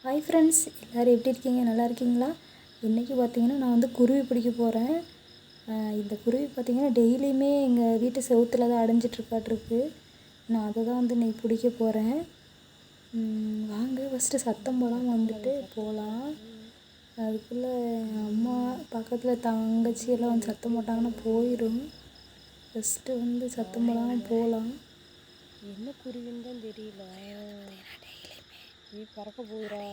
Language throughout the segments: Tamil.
ஹாய் ஃப்ரெண்ட்ஸ், எல்லோரும் எப்படி இருக்கீங்க? நல்லா இருக்கீங்களா? இன்றைக்கி பார்த்தீங்கன்னா நான் வந்து குருவி பிடிக்க போகிறேன். இந்த குருவி பார்த்திங்கன்னா டெய்லியுமே எங்கள் வீட்டு செவுத்தில் தான் அடைஞ்சிட்ருக்காட்ருக்கு. நான் அதை தான் வந்து இன்றைக்கி பிடிக்க போகிறேன். வாங்க ஃபஸ்ட்டு சத்தம் போடாமல் வந்துட்டு போகலாம். அதுக்குள்ளே அம்மா பக்கத்தில் தங்கச்சி எல்லாம் வந்து சத்தம் போட்டாங்கன்னா போயிடும். ஃபஸ்ட்டு வந்து சத்தம் போடாமல் போகலாம். என்ன குருவின்னு தான் தெரியல. நீ பறக்க போகிறா?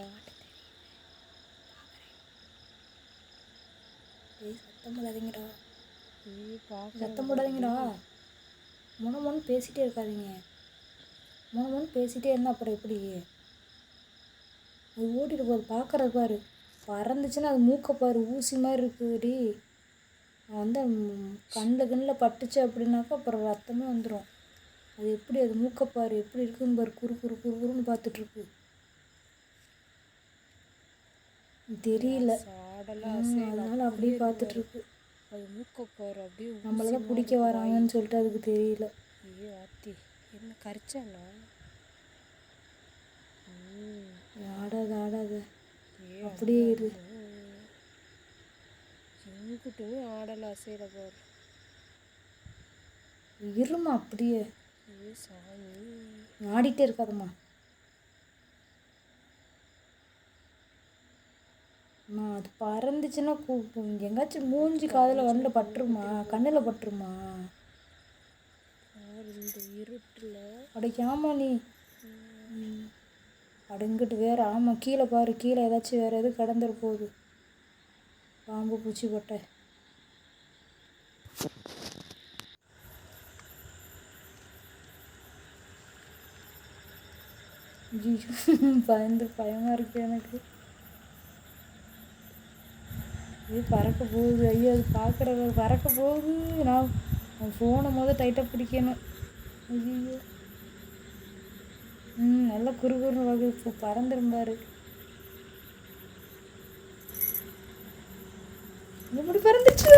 சத்தம் போடாதீங்கடா, சத்தம் போடாதீங்கடா. முன்னு பேசிகிட்டே இருக்காதீங்க. முன்னு பேசிகிட்டே இருந்தால் அப்புறம் எப்படி? அது ஓட்டிகிட்டு போகுது, பார்க்குறது பாரு. பறந்துச்சுன்னா அது மூக்கை பாரு, ஊசி மாதிரி இருக்குதுடி. வந்து கண்ணில் பட்டுச்சு அப்படின்னாக்கா அப்புறம் ரத்தமே வந்துடும். அது எப்படி, அது மூக்கை பாரு எப்படி இருக்குன்னு பாரு, குறு குறு குறு குறுன்னு பார்த்துட்ருக்கு. தெரியல, அதனால அப்படியே பார்த்துட்ருக்கு. அது மூக்க போகிற அப்படியே நம்மளை தான் பிடிக்க வராங்கன்னு சொல்லிட்டு அதுக்கு தெரியல. ஐயோ ஆத்தி, என்ன கரிச்சானா? ஆடாத அப்படியே இரு. எங்கிட்டுமே ஆடலை, அசையில போகிற இருமா அப்படியே. ஐயோ சாமி, ஆடிட்டே இருக்காதம்மா. அது பறந்துச்சுன்னா எங்காச்சும் மூஞ்சி காதில் கண்ணில் பட்டுருமா? கண்ணில் பட்டுருமா? இந்த இருட்டில் அடைக்காம நீ அடங்கிட்டு வேறு. ஆமாம், கீழே பாரு, கீழே ஏதாச்சும் வேறு எதுவும் கிடந்துட போகுது. பாம்பு பூச்சி கொட்டை. பயமாக இருக்குது எனக்கு. இது பறக்க போகுது. ஐயோ, அது பார்க்குறது பறக்க போகுது. நான் ஃபோனை டைட்டாக பிடிக்கணும். ஐயோ, நல்லா குறுகுறுன்னு வகை இப்போ பறந்துரும்பாரு. எப்படி பறந்துச்சு?